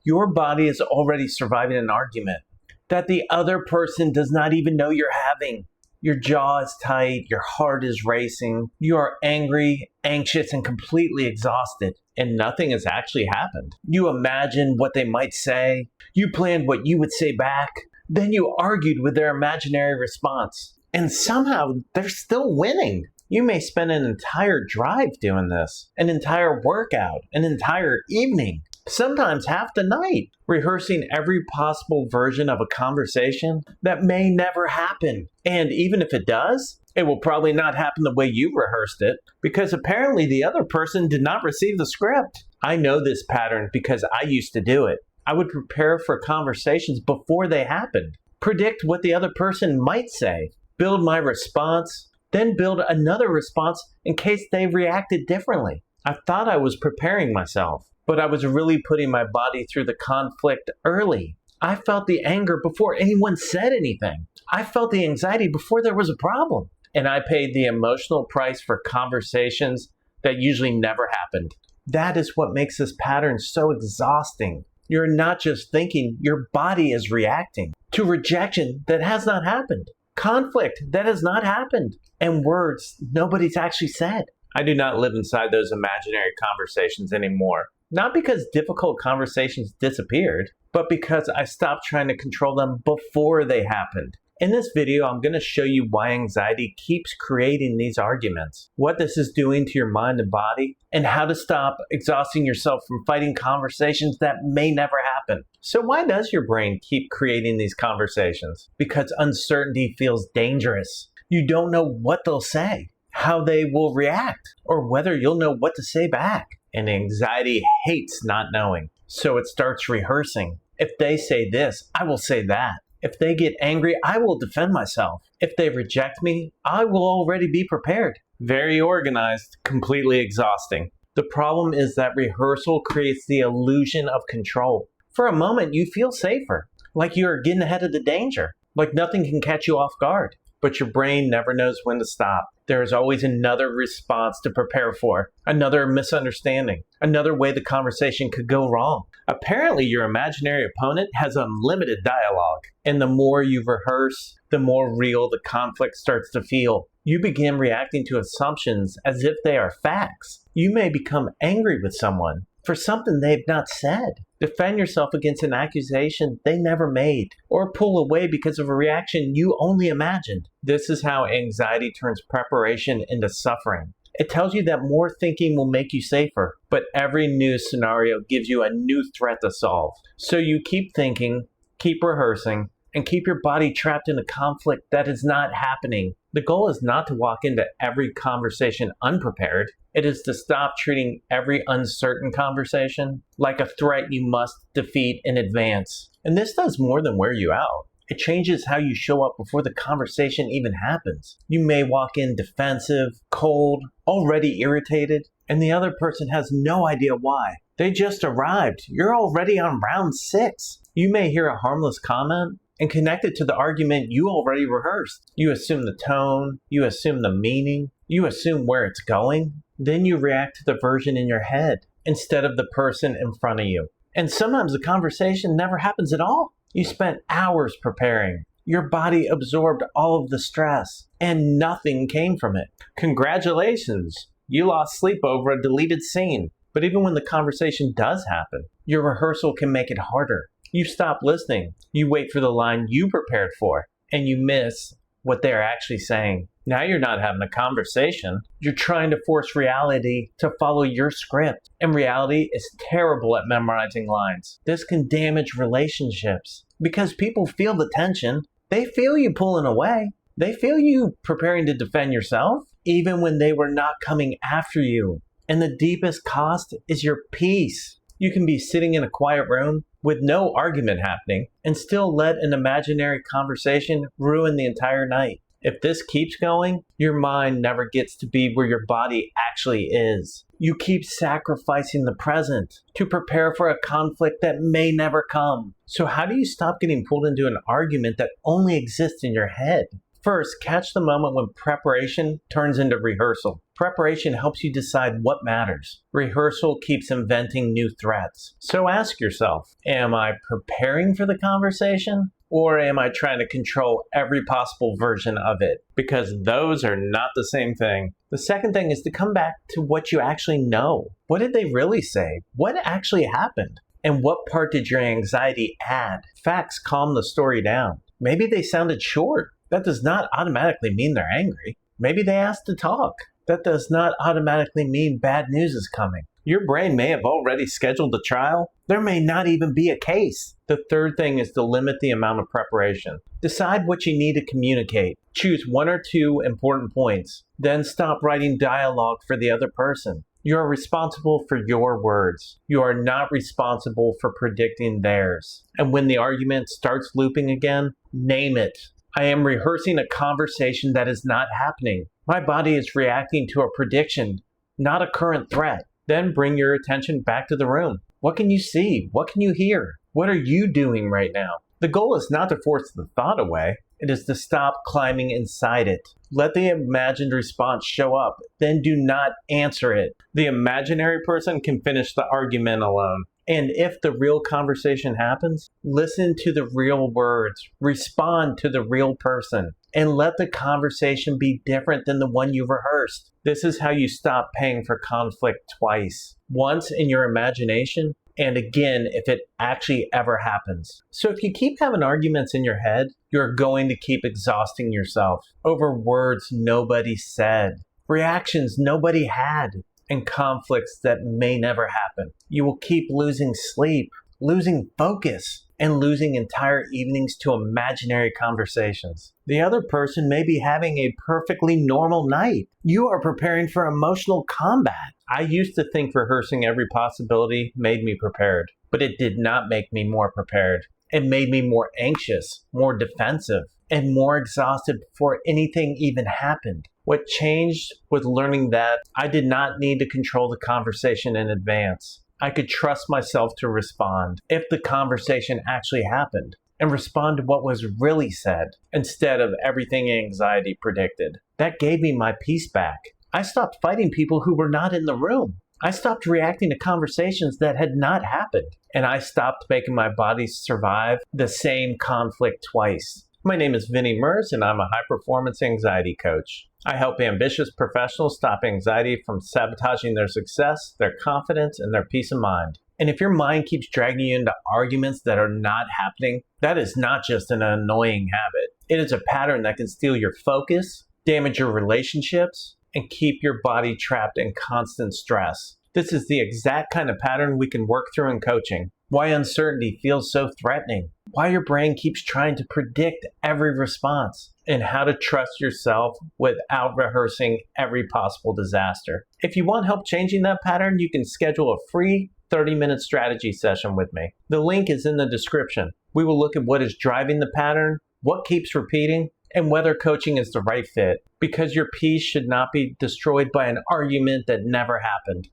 your body is already surviving an argument that the other person does not even know you're having. Your jaw is tight, your heart is racing, you are angry, anxious, and completely exhausted, and nothing has actually happened. You imagine what they might say, you planned what you would say back, then you argued with their imaginary response, and somehow they're still winning. You may spend an entire drive doing this, an entire workout, an entire evening, sometimes half the night, rehearsing every possible version of a conversation that may never happen. And even if it does, it will probably not happen the way you rehearsed it, because apparently the other person did not receive the script. I know this pattern because I used to do it. I would prepare for conversations before they happened, predict what the other person might say, build my response, then build another response in case they reacted differently. I thought I was preparing myself, but I was really putting my body through the conflict early. I felt the anger before anyone said anything. I felt the anxiety before there was a problem. And I paid the emotional price for conversations that usually never happened. That is what makes this pattern so exhausting. You're not just thinking, your body is reacting to rejection that has not happened, conflict that has not happened, and words nobody's actually said. I do not live inside those imaginary conversations anymore. Not because difficult conversations disappeared, but because I stopped trying to control them before they happened. In this video, I'm going to show you why anxiety keeps creating these arguments, what this is doing to your mind and body, and how to stop exhausting yourself from fighting conversations that may never happen. So why does your brain keep creating these conversations? Because uncertainty feels dangerous. You don't know what they'll say, how they will react, or whether you'll know what to say back. And anxiety hates not knowing. So it starts rehearsing. If they say this, I will say that. If they get angry, I will defend myself. If they reject me, I will already be prepared. Very organized, completely exhausting. The problem is that rehearsal creates the illusion of control. For a moment, you feel safer, like you are getting ahead of the danger, like nothing can catch you off guard. But your brain never knows when to stop. There is always another response to prepare for, another misunderstanding, another way the conversation could go wrong. Apparently, your imaginary opponent has unlimited dialogue, and the more you rehearse, the more real the conflict starts to feel. You begin reacting to assumptions as if they are facts. You may become angry with someone for something they've not said. Defend yourself against an accusation they never made, or pull away because of a reaction you only imagined. This is how anxiety turns preparation into suffering. It tells you that more thinking will make you safer, but every new scenario gives you a new threat to solve. So you keep thinking, keep rehearsing, and keep your body trapped in a conflict that is not happening. The goal is not to walk into every conversation unprepared. It is to stop treating every uncertain conversation like a threat you must defeat in advance. And this does more than wear you out. It changes how you show up before the conversation even happens. You may walk in defensive, cold, already irritated, and the other person has no idea why. They just arrived. You're already on round 6. You may hear a harmless comment and connect it to the argument you already rehearsed. You assume the tone, you assume the meaning, you assume where it's going. Then you react to the version in your head instead of the person in front of you. And sometimes the conversation never happens at all. You spent hours preparing. Your body absorbed all of the stress, and nothing came from it. Congratulations! You lost sleep over a deleted scene. But even when the conversation does happen, your rehearsal can make it harder. You stop listening. You wait for the line you prepared for, and you miss what they're actually saying. Now you're not having a conversation. You're trying to force reality to follow your script. And reality is terrible at memorizing lines. This can damage relationships because people feel the tension. They feel you pulling away. They feel you preparing to defend yourself, even when they were not coming after you. And the deepest cost is your peace. You can be sitting in a quiet room with no argument happening and still let an imaginary conversation ruin the entire night. If this keeps going, your mind never gets to be where your body actually is. You keep sacrificing the present to prepare for a conflict that may never come. So how do you stop getting pulled into an argument that only exists in your head? First, catch the moment when preparation turns into rehearsal. Preparation helps you decide what matters. Rehearsal keeps inventing new threats. So ask yourself, am I preparing for the conversation? Or am I trying to control every possible version of it? Because those are not the same thing. The second thing is to come back to what you actually know. What did they really say? What actually happened? And what part did your anxiety add? Facts calm the story down. Maybe they sounded short. That does not automatically mean they're angry. Maybe they asked to talk. That does not automatically mean bad news is coming. Your brain may have already scheduled the trial. There may not even be a case. The third thing is to limit the amount of preparation. Decide what you need to communicate. Choose one or two important points. Then stop writing dialogue for the other person. You are responsible for your words. You are not responsible for predicting theirs. And when the argument starts looping again, name it. I am rehearsing a conversation that is not happening. My body is reacting to a prediction, not a current threat. Then bring your attention back to the room. What can you see? What can you hear? What are you doing right now? The goal is not to force the thought away. It is to stop climbing inside it. Let the imagined response show up. Then do not answer it. The imaginary person can finish the argument alone. And if the real conversation happens, listen to the real words. Respond to the real person. And let the conversation be different than the one you rehearsed. This is how you stop paying for conflict twice. Once in your imagination, and again if it actually ever happens. So if you keep having arguments in your head, you're going to keep exhausting yourself over words nobody said, reactions nobody had, and conflicts that may never happen. You will keep losing sleep, losing focus, and losing entire evenings to imaginary conversations. The other person may be having a perfectly normal night. You are preparing for emotional combat. I used to think rehearsing every possibility made me prepared, but it did not make me more prepared. It made me more anxious, more defensive, and more exhausted before anything even happened. What changed was learning that I did not need to control the conversation in advance. I could trust myself to respond if the conversation actually happened and respond to what was really said instead of everything anxiety predicted. That gave me my peace back. I stopped fighting people who were not in the room. I stopped reacting to conversations that had not happened. And I stopped making my body survive the same conflict twice. My name is Vinnie Merz, and I'm a high-performance anxiety coach. I help ambitious professionals stop anxiety from sabotaging their success, their confidence, and their peace of mind. And if your mind keeps dragging you into arguments that are not happening, that is not just an annoying habit. It is a pattern that can steal your focus, damage your relationships, and keep your body trapped in constant stress. This is the exact kind of pattern we can work through in coaching. Why uncertainty feels so threatening, why your brain keeps trying to predict every response, and how to trust yourself without rehearsing every possible disaster. If you want help changing that pattern, you can schedule a free 30-minute strategy session with me. The link is in the description. We will look at what is driving the pattern, what keeps repeating, and whether coaching is the right fit, because your peace should not be destroyed by an argument that never happened.